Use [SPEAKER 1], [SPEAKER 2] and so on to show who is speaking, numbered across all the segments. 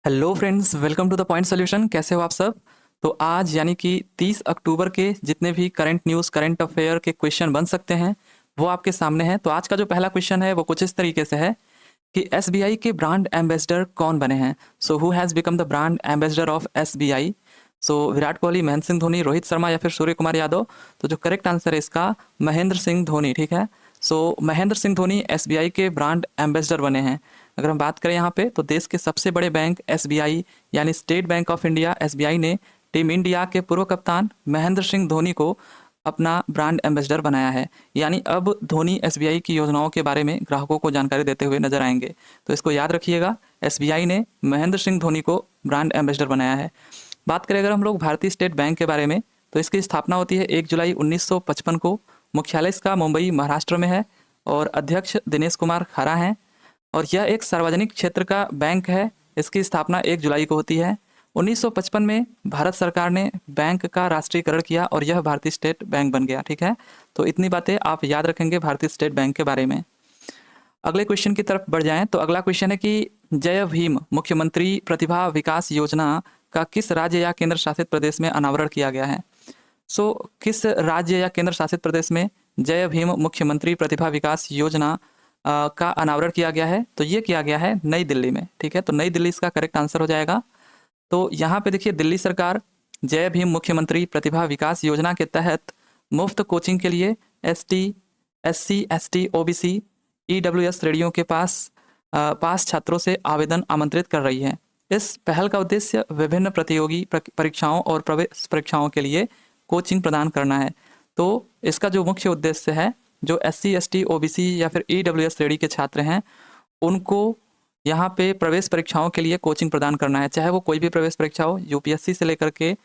[SPEAKER 1] Hello friends, welcome to the point solution. कैसे हो आप सब? तो आज यानी कि 30 अक्टूबर के जितने भी करंट न्यूज़ करंट अफेयर के क्वेश्चन बन सकते हैं वो आपके सामने है। तो आज का जो पहला क्वेश्चन है वो कुछ इस तरीके से है कि एसबीआई के ब्रांड एम्बेसडर कौन बने हैं। So who has become the brand ambassador of SBI? So Virat Kohli, Mahendra Singh Dhoni, Rohit Sharma या फिर सूर्य कुमार यादव? तो जो करेक्ट आंसर है इसका महेंद्र सिंह धोनी। ठीक है। सो महेंद्र सिंह धोनी एसबीआई के ब्रांड एम्बेसडर बने हैं। अगर हम बात करें यहाँ पे तो देश के सबसे बड़े बैंक एसबीआई यानी state bank of India SBI ने टीम इंडिया के पूर्व कप्तान महेंद्र सिंह धोनी को अपना ब्रांड एम्बेसडर बनाया है। यानी अब धोनी एसबीआई की योजनाओं के बारे में ग्राहकों को जानकारी देते हुए नजर आएंगे। तो इसको याद रखिएगा, एसबीआई ने महेंद्र सिंह धोनी को ब्रांड एम्बेसडर बनाया है। बात करें अगर हम लोग भारतीय स्टेट बैंक के बारे में तो इसकी स्थापना होती है 1 जुलाई 1955 को। मुख्यालय इसका मुंबई महाराष्ट्र में है और अध्यक्ष दिनेश कुमार खरा हैं। और यह एक सार्वजनिक क्षेत्र का बैंक है। इसकी स्थापना 1 जुलाई को होती है। 1955 में भारत सरकार ने बैंक का राष्ट्रीयकरण किया और यह भारतीय स्टेट बैंक बन गया। ठीक है। तो इतनी बातें आप याद रखेंगे भारतीय स्टेट बैंक के बारे में। अगले क्वेश्चन की तरफ बढ़ जाएं तो अगला क्वेश्चन है कि जय भीम मुख्यमंत्री प्रतिभा विकास योजना का किस राज्य या केंद्र शासित प्रदेश में अनावरण किया गया है? किस राज्य या केंद्र शासित प्रदेश में जय भीम मुख्यमंत्री प्रतिभा विकास योजना का अनावरण किया गया है? तो ये किया गया है नई दिल्ली में। ठीक है। तो नई दिल्ली इसका करेक्ट आंसर हो जाएगा। तो यहाँ पे देखिए, दिल्ली सरकार जय भीम मुख्यमंत्री प्रतिभा विकास योजना के तहत मुफ्त कोचिंग के लिए ST, SC, ST, OBC, EWS श्रेणियों के पास छात्रों से आवेदन आमंत्रित कर रही है। इस पहल का उद्देश्य विभिन्न प्रतियोगी परीक्षाओं और प्रवेश परीक्षाओं के लिए कोचिंग प्रदान करना है। तो इसका जो मुख्य उद्देश्य है, जो एससी, एसटी, ओबीसी या फिर ईडब्ल्यूएस श्रेणी के छात्र हैं उनको यहाँ पे प्रवेश परीक्षाओं के लिए कोचिंग प्रदान करना है। चाहे वो कोई भी प्रवेश परीक्षा हो, यूपीएससी से लेकर के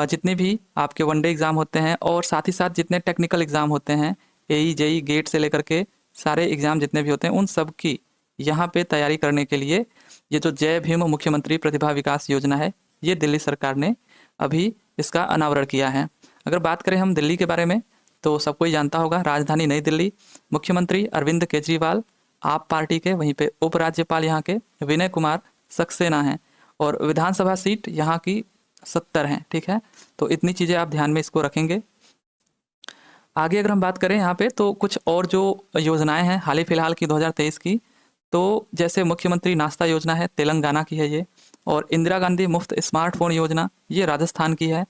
[SPEAKER 1] जितने भी आपके वनडे एग्ज़ाम होते हैं और साथ ही साथ जितने टेक्निकल एग्ज़ाम होते हैं, एई, जेई, गेट से लेकर के सारे एग्ज़ाम जितने भी होते हैं उन सब की यहाँ पे तैयारी करने के लिए ये जो जय भीम मुख्यमंत्री प्रतिभा विकास योजना है, ये दिल्ली सरकार ने अभी इसका अनावरण किया है। अगर बात करें हम दिल्ली के बारे में तो सबको ही जानता होगा, राजधानी नई दिल्ली, मुख्यमंत्री अरविंद केजरीवाल आप पार्टी के, वहीं पे उपराज्यपाल यहाँ के विनय कुमार सक्सेना हैं और विधानसभा सीट यहाँ की 70 हैं। ठीक है। तो इतनी चीज़ें आप ध्यान में इसको रखेंगे। आगे अगर हम बात करें यहाँ पे तो कुछ और जो योजनाएं हैं हाल ही फिलहाल की 2023 की, तो जैसे मुख्यमंत्री नाश्ता योजना है, तेलंगाना की है ये। और इंदिरा गांधी मुफ्त स्मार्टफोन योजना ये राजस्थान की है।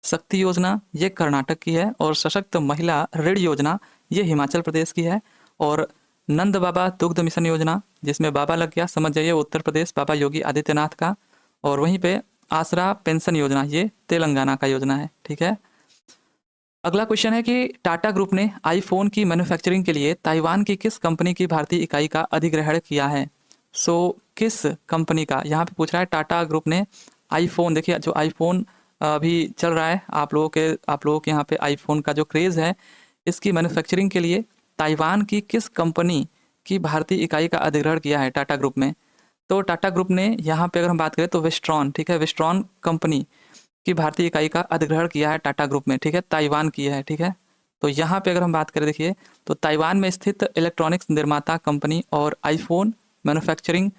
[SPEAKER 1] शक्ति योजना ये कर्नाटक की है और सशक्त महिला ऋण योजना ये हिमाचल प्रदेश की है। और नंद बाबा दुग्ध मिशन योजना, जिसमें बाबा लग गया समझ जाइए उत्तर प्रदेश, बाबा योगी आदित्यनाथ का। और वहीं पे आसरा पेंशन योजना ये तेलंगाना का योजना है। ठीक है। अगला क्वेश्चन है कि टाटा ग्रुप ने आईफोन की मैन्युफैक्चरिंग के लिए ताइवान की किस कंपनी की भारतीय इकाई का अधिग्रहण किया है? किस कंपनी का यहाँ पे पूछ रहा है। टाटा ग्रुप ने आईफोन, देखिए जो आईफोन अभी चल रहा है, आप लोगों के यहाँ पे आईफोन का जो क्रेज़ है, इसकी मैन्युफैक्चरिंग के लिए ताइवान की किस कंपनी की भारतीय इकाई का अधिग्रहण किया है टाटा ग्रुप में? तो टाटा ग्रुप ने यहाँ पे अगर हम बात करें तो विस्ट्रॉन, ठीक है, विस्ट्रॉन कंपनी की भारतीय इकाई का अधिग्रहण किया है टाटा ग्रुप में। ठीक है। ताइवान की है। ठीक है। तो यहाँ पे अगर हम बात करें, देखिए तो ताइवान में स्थित इलेक्ट्रॉनिक्स निर्माता कंपनी और आईफोन मैन्युफैक्चरिंग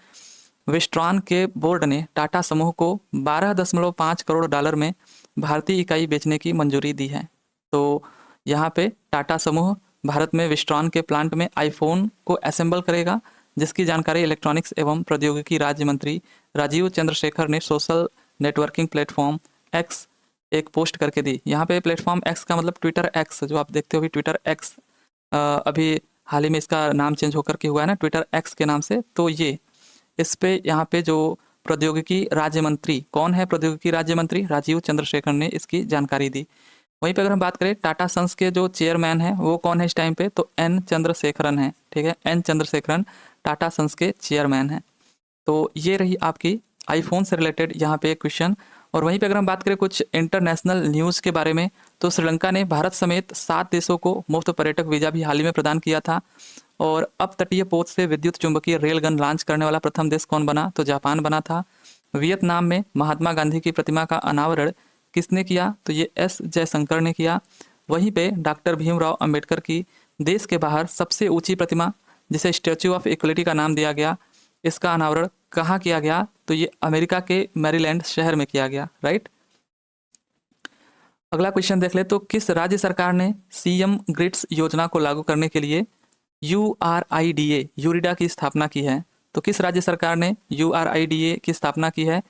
[SPEAKER 1] विस्ट्रॉन के बोर्ड ने टाटा समूह को $12.5 करोड़ में भारतीय इकाई बेचने की मंजूरी दी है। तो यहाँ पे टाटा समूह भारत में विस्ट्रॉन के प्लांट में आईफोन को असेंबल करेगा, जिसकी जानकारी इलेक्ट्रॉनिक्स एवं प्रौद्योगिकी राज्य मंत्री राजीव चंद्रशेखर ने सोशल नेटवर्किंग प्लेटफॉर्म एक्स एक पोस्ट करके दी। यहाँ पे प्लेटफॉर्म एक्स का मतलब ट्विटर एक्स, जो आप देखते हो भी ट्विटर एक्स अभी हाल ही में इसका नाम चेंज होकर के हुआ है ना, ट्विटर एक्स के नाम से। तो ये इस पे यहाँ पे जो प्रौद्योगिकी राज्य मंत्री, कौन है प्रौद्योगिकी राज्य मंत्री? राजीव चंद्रशेखर ने इसकी जानकारी दी। वहीं पे अगर हम बात करें टाटा सन्स के जो चेयरमैन हैं वो कौन है इस टाइम पे? तो एन चंद्रशेखरन है। ठीक है। एन चंद्रशेखरन टाटा सन्स के चेयरमैन हैं। तो ये रही आपकी आईफोन से रिलेटेड यहाँ पे क्वेश्चन। और वहीं पे अगर हम बात करें कुछ इंटरनेशनल न्यूज़ के बारे में तो श्रीलंका ने भारत समेत 7 देशों को मुफ्त पर्यटक वीज़ा भी हाल ही में प्रदान किया था। और अब तटीय पोत से विद्युत चुंबकीय रेलगन लॉन्च करने वाला प्रथम देश कौन बना? तो जापान बना था। वियतनाम में महात्मा गांधी की प्रतिमा का अनावरण किसने किया? तो ये एस जयशंकर ने किया। वहीं पे डॉक्टर भीमराव अंबेडकर की देश के बाहर सबसे ऊंची प्रतिमा, जिसे स्टैच्यू ऑफ इक्वलिटी का नाम दिया गया, इसका अनावरण कहाँ किया गया? तो ये अमेरिका के मैरीलैंड शहर में किया गया, राइट। अगला क्वेश्चन देख ले, तो किस राज्य सरकार ने सीएम ग्रिड्स योजना को लागू करने के लिए URIDA यूरिडा की स्थापना की है? तो किस राज्य सरकार ने URIDA की स्थापना की है?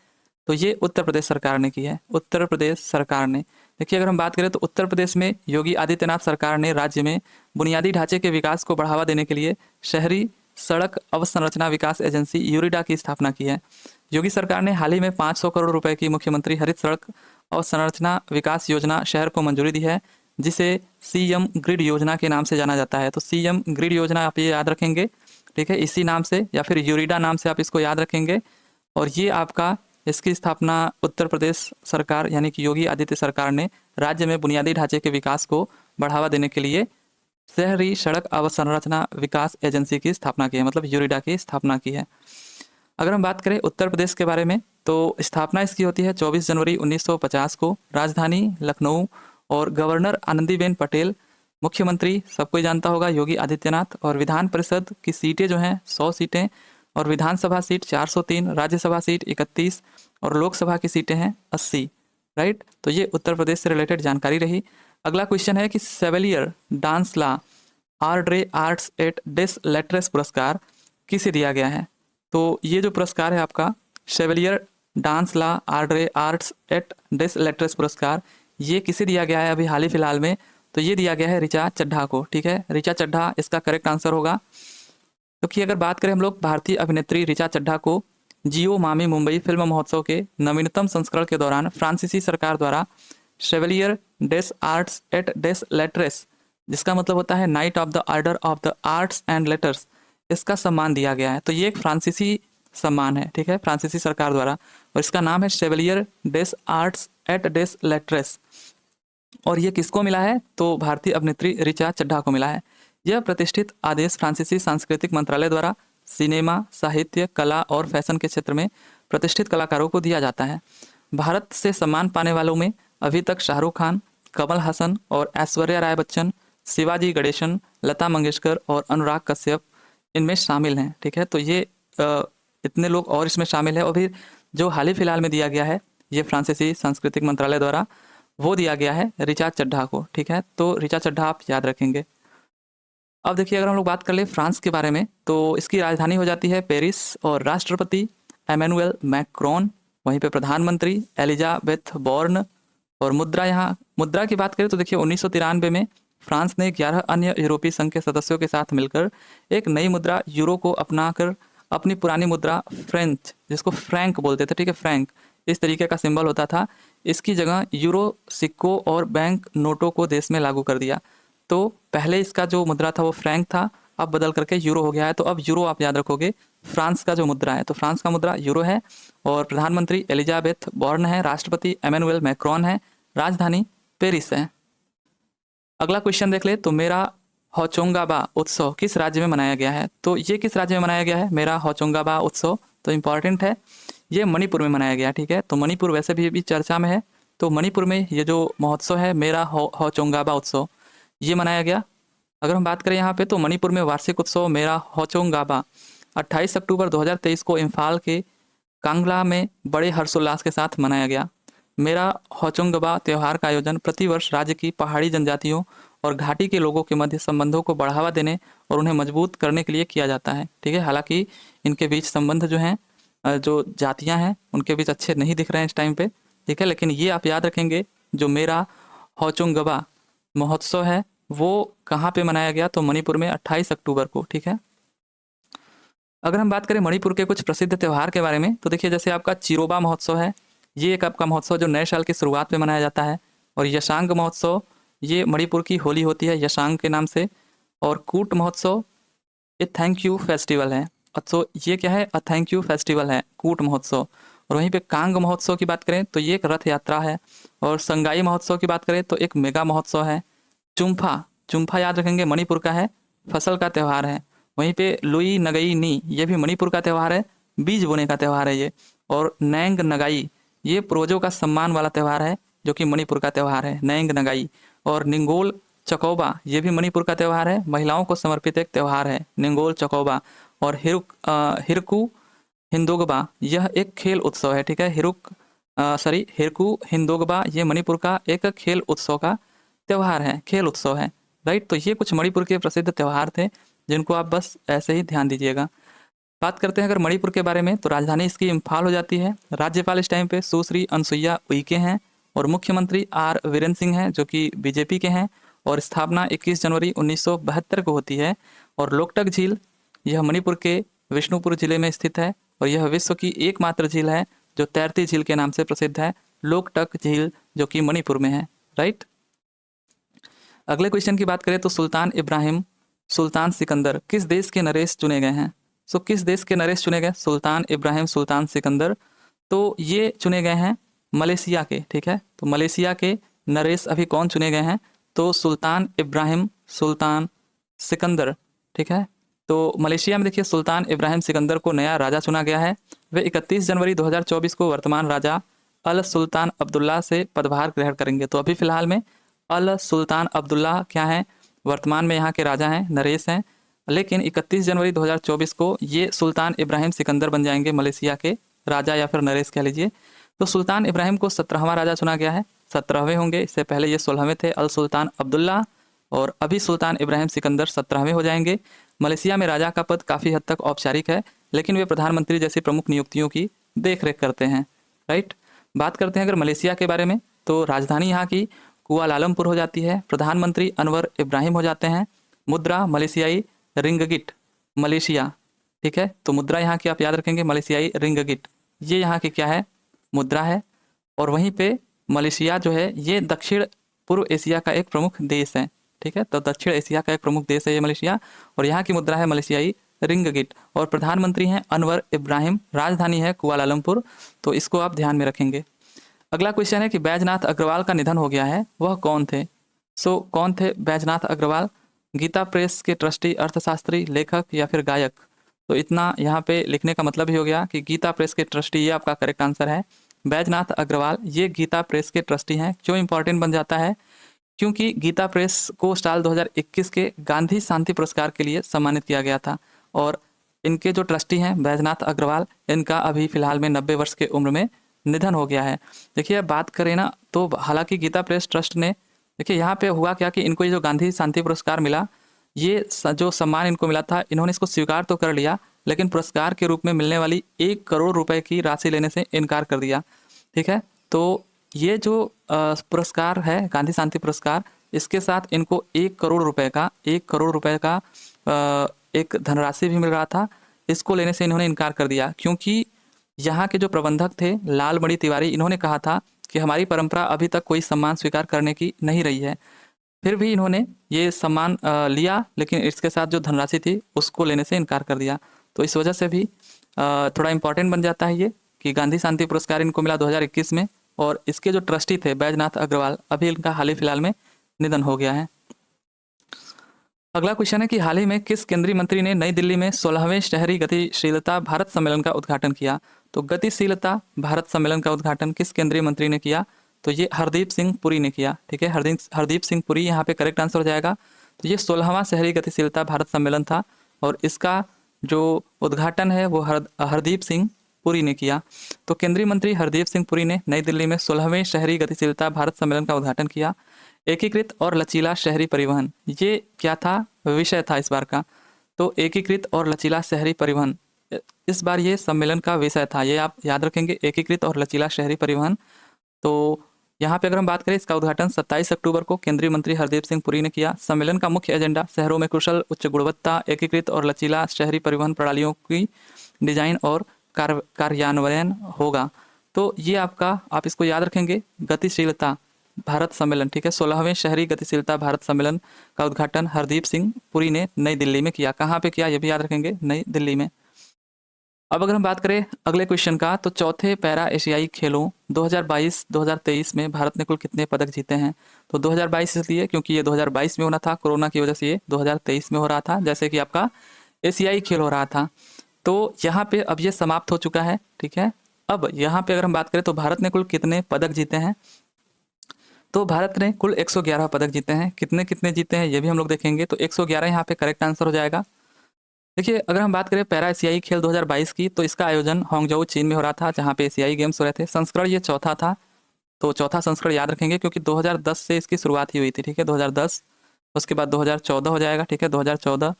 [SPEAKER 1] तो ये उत्तर प्रदेश सरकार ने की है, उत्तर प्रदेश सरकार ने। देखिए, अगर हम बात करें तो उत्तर प्रदेश में योगी आदित्यनाथ सरकार ने राज्य में बुनियादी ढांचे के विकास को बढ़ावा देने के लिए शहरी सड़क अवसंरचना विकास एजेंसी यूरिडा की स्थापना की है। योगी सरकार ने हाल ही में 500 करोड़ रुपए की मुख्यमंत्री हरित सड़क अवसंरचना विकास योजना शहर को मंजूरी दी है, जिसे सीएम ग्रिड योजना के नाम से जाना जाता है। तो सीएम ग्रिड योजना आप ये याद रखेंगे, ठीक है, इसी नाम से या फिर यूरिडा नाम से आप इसको याद रखेंगे। और ये आपका इसकी स्थापना उत्तर प्रदेश सरकार यानी कि योगी आदित्य सरकार ने राज्य में बुनियादी ढांचे के विकास को बढ़ावा देने के लिए शहरी सड़क अवसंरचना विकास एजेंसी की स्थापना की है, मतलब यूरिडा की स्थापना की है। अगर हम बात करें उत्तर प्रदेश के बारे में, तो स्थापना इसकी होती है 24 जनवरी 1950 को राजधानी लखनऊ, और गवर्नर आनंदीबेन पटेल, मुख्यमंत्री सबको ही जानता होगा योगी आदित्यनाथ, और विधान परिषद की सीटें जो हैं 100 सीटें, और विधानसभा सीट 403, राज्यसभा सीट 31 और लोकसभा की सीटें हैं 80, राइट। तो ये उत्तर प्रदेश से रिलेटेड जानकारी रही। अगला क्वेश्चन है कि सेवेलियर डांस ला आर्ड्रे आर्ट्स एट डेस लेट्रेस पुरस्कार किसे दिया गया है? तो ये जो पुरस्कार है आपका शेवलियर डांस ला आर्ड्रे आर्ट्स एट डेस लेट्रेस पुरस्कार, ये किसे दिया गया है अभी हाल ही फिलहाल में? तो ये दिया गया है ऋचा चड्ढा को, ठीक है, ऋचा चड्ढा इसका करेक्ट आंसर होगा। क्योंकि अगर बात करें हम लोग भारतीय अभिनेत्री ऋचा चड्ढा को जियो मामी मुंबई फिल्म महोत्सव के नवीनतम संस्करण के दौरान फ्रांसीसी सरकार द्वारा Chevalier des Arts et des Lettres, जिसका मतलब होता है knight of the order of the arts and letters, इसका सम्मान दिया गया है। तो ये एक फ्रांसीसी सम्मान है, ठीक है, फ्रांसीसी सरकार द्वारा, और इसका नाम है Chevalier des Arts et des Lettres. और ये किसको मिला है? तो भारतीय अभिनेत्री ऋचा चड्ढा को मिला है। यह प्रतिष्ठित आदेश फ्रांसीसी सांस्कृतिक मंत्रालय द्वारा सिनेमा, साहित्य, कला और फैशन के क्षेत्र में प्रतिष्ठित कलाकारों को दिया जाता है। भारत से सम्मान पाने वालों में अभी तक शाहरुख खान, कमल हसन और ऐश्वर्या राय बच्चन, शिवाजी गणेशन, लता मंगेशकर और अनुराग कश्यप इनमें शामिल हैं, ठीक है। तो ये इतने लोग और इसमें शामिल है। और फिर जो हाल ही फिलहाल में दिया गया है ये फ्रांसीसी सांस्कृतिक मंत्रालय द्वारा, वो दिया गया है ऋचा चड्ढा को, ठीक है। तो ऋचा चड्ढा आप याद रखेंगे। अब देखिए, अगर हम लोग बात कर ले फ्रांस के बारे में, तो इसकी राजधानी हो जाती है पेरिस, और राष्ट्रपति एमेनुअल मैक्रोन, वहीं पे प्रधानमंत्री एलिजाबेथ बॉर्न। और मुद्रा की बात करें तो देखिए 1993 में फ्रांस ने 11 अन्य यूरोपीय संघ के सदस्यों के साथ मिलकर एक नई मुद्रा यूरो को अपनाकर अपनी पुरानी मुद्रा फ्रेंच, जिसको फ्रैंक बोलते थे, ठीक है, फ्रैंक इस तरीके का सिंबल होता था, इसकी जगह यूरो सिक्कों और बैंक नोटों को देश में लागू कर दिया। तो पहले इसका जो मुद्रा था वो फ्रैंक था, अब बदल करके यूरो हो गया है। तो अब यूरो आप याद रखोगे, फ्रांस का जो मुद्रा है, तो फ्रांस का मुद्रा यूरो है, और प्रधानमंत्री एलिजाबेथ बॉर्न है, राष्ट्रपति एमेनुअल मैक्रोन है, राजधानी पेरिस है। अगला क्वेश्चन देख ले, तो मेरा होचोंगाबा उत्सव किस राज्य में मनाया गया है? तो ये किस राज्य में मनाया गया है मेरा होचोंगाबा उत्सव? तो इम्पॉर्टेंट है, ये मणिपुर में मनाया गया, ठीक है। तो मणिपुर वैसे भी चर्चा में है, तो मणिपुर में ये जो महोत्सव है मेरा होचोंगाबा उत्सव, ये मनाया गया। अगर हम बात करें यहाँ पे, तो मणिपुर में वार्षिक उत्सव मेरा होचोंगाबा 28 अक्टूबर 2023 को इम्फाल के कांगला में बड़े हर्षोल्लास के साथ मनाया गया। मेरा होचोंगाबा त्यौहार का आयोजन प्रतिवर्ष राज्य की पहाड़ी जनजातियों और घाटी के लोगों के मध्य संबंधों को बढ़ावा देने और उन्हें मजबूत करने के लिए किया जाता है, ठीक है। हालांकि इनके बीच संबंध जो हैं, जो जातियां हैं, उनके बीच अच्छे नहीं दिख रहे हैं इस टाइम पे, ठीक है। लेकिन ये आप याद रखेंगे, जो मेरा होचोंगाबा महोत्सव है वो कहाँ पे मनाया गया? तो मणिपुर में 28 अक्टूबर को, ठीक है। अगर हम बात करें मणिपुर के कुछ प्रसिद्ध त्यौहार के बारे में, तो देखिए जैसे आपका चिरोबा महोत्सव है, ये एक आपका महोत्सव जो नए साल की शुरुआत में मनाया जाता है। और यशांग महोत्सव, ये मणिपुर की होली होती है यशांग के नाम से। और कूट महोत्सव, ये थैंक यू फेस्टिवल है। अच्छा, ये क्या है? अ थैंक यू फेस्टिवल है कूट महोत्सव। और वहीं पे कांग महोत्सव की बात करें तो ये एक रथ यात्रा है। और संगाई महोत्सव की बात करें तो एक मेगा महोत्सव है। चुम्फा याद रखेंगे, मणिपुर का है, फसल का त्यौहार है। वहीं पे लुई नगई नी, ये भी मणिपुर का त्यौहार है, बीज बोने का त्यौहार है ये। और नैंग नगाई, ये पूर्वजों का सम्मान वाला त्यौहार है, जो कि मणिपुर का त्यौहार है, नैंग नगाई। और निंगोल चकौबा, ये भी मणिपुर का त्यौहार है, महिलाओं को समर्पित एक त्यौहार है निंगोल चकौबा। और हिरकू हिंदोगबा यह एक खेल उत्सव है, ठीक है। हिरकू हिंदोगबा ये मणिपुर का एक खेल उत्सव का त्यौहार है, खेल उत्सव है, राइट। तो ये कुछ मणिपुर के प्रसिद्ध त्यौहार थे जिनको आप बस ऐसे ही ध्यान दीजिएगा। बात करते हैं अगर मणिपुर के बारे में, तो राजधानी इसकी इम्फाल हो जाती है। राज्यपाल इस टाइम पे सुश्री अनसुईया उइके हैं और मुख्यमंत्री आर वीरेन सिंह हैं जो कि बीजेपी के हैं। और स्थापना 21 जनवरी 1972 को होती है। और लोकटक झील यह मणिपुर के विष्णुपुर जिले में स्थित है और यह विश्व की एकमात्र झील है जो तैरती झील के नाम से प्रसिद्ध है, लोकटक झील, जो कि मणिपुर में है, राइट। अगले क्वेश्चन की बात करें तो सुल्तान इब्राहिम सुल्तान सिकंदर किस देश के नरेश चुने गए हैं? सो किस देश के नरेश चुने गए सुल्तान इब्राहिम सुल्तान सिकंदर? तो ये चुने गए हैं मलेशिया के, ठीक है। तो मलेशिया के नरेश अभी कौन चुने गए हैं? तो सुल्तान इब्राहिम सुल्तान सिकंदर, ठीक है। तो मलेशिया में देखिए सुल्तान इब्राहिम सिकंदर को नया राजा चुना गया है। वे 31 जनवरी 2024 को वर्तमान राजा अल सुल्तान अब्दुल्ला से पदभार ग्रहण करेंगे। तो अभी फिलहाल में अल सुल्तान अब्दुल्ला क्या है, वर्तमान में यहाँ के राजा हैं, नरेश हैं। लेकिन 31 जनवरी 2024 को ये सुल्तान इब्राहिम सिकंदर बन जाएंगे मलेशिया के राजा, या फिर नरेश कह लीजिए। तो सुल्तान इब्राहिम को 17वां राजा चुना गया है, 17वें होंगे। इससे पहले ये 16वें थे अल सुल्तान अब्दुल्ला, और अभी सुल्तान इब्राहिम सिकंदर 17वें हो जाएंगे। मलेशिया में राजा का पद काफ़ी हद तक औपचारिक है, लेकिन वे प्रधानमंत्री जैसी प्रमुख नियुक्तियों की देखरेख करते हैं, राइट। बात करते हैं अगर मलेशिया के बारे में, तो राजधानी यहाँ की कुआलालंपुर हो जाती है। प्रधानमंत्री अनवर इब्राहिम हो जाते हैं। मुद्रा मलेशियाई रिंगगिट, मलेशिया, ठीक है। तो मुद्रा यहाँ की आप याद रखेंगे मलेशियाई रिंगगिट, ये यहाँ की क्या है, मुद्रा है। और वहीं पे मलेशिया जो है ये दक्षिण पूर्व एशिया का एक प्रमुख देश है, ठीक है। तो दक्षिण एशिया का एक प्रमुख देश है ये मलेशिया, और यहाँ की मुद्रा है मलेशियाई रिंगगिट। और प्रधानमंत्री हैं अनवर इब्राहिम, राजधानी है कुआलालंपुर, तो इसको आप ध्यान में रखेंगे। अगला क्वेश्चन है कि बैजनाथ अग्रवाल का निधन हो गया है, वह कौन थे? सो कौन थे बैजनाथ अग्रवाल? गीता प्रेस के ट्रस्टी, अर्थशास्त्री, लेखक या फिर गायक? तो इतना यहाँ पे लिखने का मतलब ही हो गया कि गीता प्रेस के ट्रस्टी, ये आपका करेक्ट आंसर है। बैजनाथ अग्रवाल ये गीता प्रेस के ट्रस्टी हैं। क्यों इंपॉर्टेंट बन जाता है? क्योंकि गीता प्रेस को साल 2021 के गांधी शांति पुरस्कार के लिए सम्मानित किया गया था, और इनके जो ट्रस्टी हैं बैजनाथ अग्रवाल, इनका अभी फिलहाल में 90 वर्ष के उम्र में निधन हो गया है। देखिए अब बात करें ना, तो हालांकि गीता प्रेस ट्रस्ट ने, देखिए यहाँ पे हुआ क्या कि इनको ये जो गांधी शांति पुरस्कार मिला, ये जो सम्मान इनको मिला था, इन्होंने इसको स्वीकार तो कर लिया, लेकिन पुरस्कार के रूप में मिलने वाली 1 करोड़ रुपए की राशि लेने से इनकार कर दिया, ठीक है। तो ये जो पुरस्कार है गांधी शांति पुरस्कार, इसके साथ इनको 1 करोड़ रुपए का एक धनराशि भी मिल रहा था। इसको लेने से इन्होंने इनकार कर दिया, क्योंकि यहाँ के जो प्रबंधक थे लालमणि तिवारी, इन्होंने कहा था कि हमारी परंपरा अभी तक कोई सम्मान स्वीकार करने की नहीं रही है। फिर भी इन्होंने ये सम्मान लिया, लेकिन इसके साथ जो धनराशि थी उसको लेने से इनकार कर दिया। तो इस वजह से भी थोड़ा इम्पोर्टेंट बन जाता है ये कि गांधी शांति पुरस्कार इनको मिला 2021 में, और इसके जो ट्रस्टी थे बैजनाथ अग्रवाल, अभी इनका हाल ही फिलहाल में निधन हो गया है। अगला क्वेश्चन है कि हाल ही में किस केंद्रीय मंत्री ने नई दिल्ली में 16वें शहरी गतिशीलता भारत सम्मेलन का उद्घाटन किया? तो गतिशीलता भारत सम्मेलन का उद्घाटन किस केंद्रीय मंत्री ने किया? तो ये हरदीप सिंह पुरी ने किया, ठीक है। हरदीप सिंह पुरी यहाँ पे करेक्ट आंसर हो जाएगा। तो ये 16वां शहरी गतिशीलता भारत सम्मेलन था, और इसका जो उद्घाटन है वो हरदीप सिंह पुरी ने किया। तो केंद्रीय मंत्री हरदीप सिंह पुरी ने नई दिल्ली में 16वें शहरी गतिशीलता भारत सम्मेलन का उद्घाटन किया। एकीकृत और लचीला शहरी परिवहन, ये क्या था, विषय था इस बार का। तो एकीकृत और लचीला शहरी परिवहन इस बार ये सम्मेलन का विषय था, ये आप याद रखेंगे, एकीकृत और लचीला शहरी परिवहन। तो यहाँ पे अगर हम बात करें, इसका उद्घाटन 27 अक्टूबर को केंद्रीय मंत्री हरदीप सिंह पुरी ने किया। सम्मेलन का मुख्य एजेंडा शहरों में कुशल, उच्च गुणवत्ता, एकीकृत और लचीला शहरी परिवहन प्रणालियों की डिजाइन और कार्यान्वयन होगा। तो ये आपका, आप इसको याद रखेंगे, गतिशीलता भारत सम्मेलन, ठीक है। 16वें शहरी गतिशीलता भारत सम्मेलन का उद्घाटन हरदीप सिंह पुरी ने नई दिल्ली में किया। कहाँ पे किया ये भी याद रखेंगे, नई दिल्ली में। अब अगर हम बात करें अगले क्वेश्चन का, तो चौथे पैरा एशियाई खेलों 2022-2023 में भारत ने कुल कितने पदक जीते हैं? तो 2022 इसलिए क्योंकि ये 2022 में होना था, कोरोना की वजह से ये 2023 में हो रहा था, जैसे कि आपका एशियाई खेल हो रहा था। तो यहाँ पे अब ये समाप्त हो चुका है, ठीक है। अब यहाँ पे अगर हम बात करें तो भारत ने कुल कितने पदक जीते हैं? तो भारत ने कुल 111 पदक जीते हैं। कितने कितने जीते हैं ये भी हम लोग देखेंगे। तो 111 यहाँ पे करेक्ट आंसर हो जाएगा। देखिए, अगर हम बात करें पैरा एशियाई खेल 2022 की, तो इसका आयोजन हांगझोउ चीन में हो रहा था, जहाँ पे एशियाई गेम्स हो रहे थे। संस्करण ये चौथा था, तो चौथा संस्करण याद रखेंगे क्योंकि 2010 से इसकी शुरुआत ही हुई थी, ठीक है, 2010। उसके बाद 2014 हो जाएगा, ठीक है, 2014।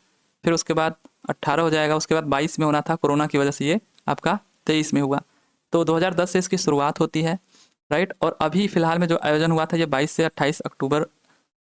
[SPEAKER 1] फिर उसके बाद 18 हो जाएगा, उसके बाद 22 में होना था, कोरोना की वजह से ये आपका 23 में हुआ। तो 2010 से इसकी शुरुआत होती है, राइट। और अभी फिलहाल में जो आयोजन हुआ था ये 22 से 28 अक्टूबर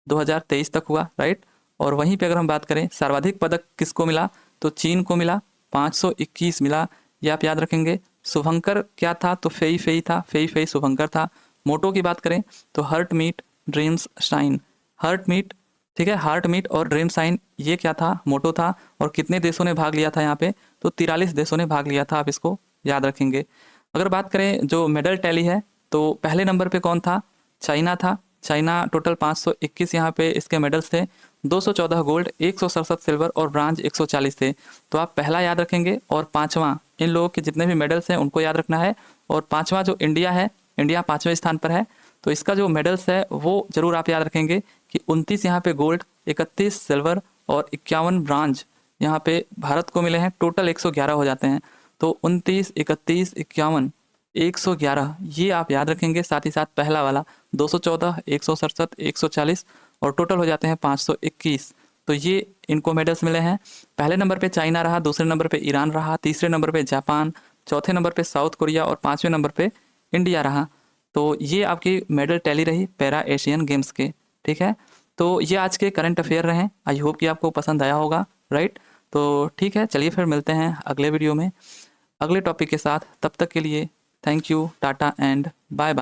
[SPEAKER 1] 2023 तक हुआ, राइट। और वहीं पे अगर हम बात करें सर्वाधिक पदक किसको मिला, तो चीन को मिला, 521 मिला, ये आप याद रखेंगे। शुभंकर क्या था, तो फेई फेई था, फेई फेई शुभंकर था। मोटो की बात करें तो heart meet dreams shine, heart meet, ठीक है, हार्ट मीट और ड्रीम साइन ये क्या था, मोटो था। और कितने देशों ने भाग लिया था यहाँ पे, तो 43 देशों ने भाग लिया था, आप इसको याद रखेंगे। अगर बात करें जो मेडल टैली है, तो पहले नंबर पे कौन था, चाइना था। चाइना टोटल 521 यहाँ पे इसके मेडल्स थे, 214 गोल्ड, 167 सिल्वर और ब्रांज 140 थे। तो आप पहला याद रखेंगे और पांचवा, इन लोगों के जितने भी मेडल्स हैं उनको याद रखना है। और पांचवा जो इंडिया है, इंडिया 5वें स्थान पर है, तो इसका जो मेडल्स है वो जरूर आप याद रखेंगे कि 29 यहाँ पे गोल्ड, 31 सिल्वर और 51 ब्रांज यहाँ पे भारत को मिले हैं। टोटल 111 हो जाते हैं। तो 29, 31, 51, 111 ये आप याद रखेंगे। साथ ही साथ पहला वाला 214, 167, 140 और टोटल हो जाते हैं 521। तो ये इनको मेडल्स मिले हैं। पहले नंबर पे चाइना रहा, दूसरे नंबर पे ईरान रहा, तीसरे नंबर पे जापान, चौथे नंबर पे साउथ कोरिया और पाँचवें नंबर पे इंडिया रहा। तो ये आपकी मेडल टैली रही पैरा एशियन गेम्स के, ठीक है। तो ये आज के करंट अफेयर रहे। आई होप कि आपको पसंद आया होगा, राइट। तो ठीक है, चलिए फिर मिलते हैं अगले वीडियो में अगले टॉपिक के साथ। तब तक के लिए thank you, tata and bye bye.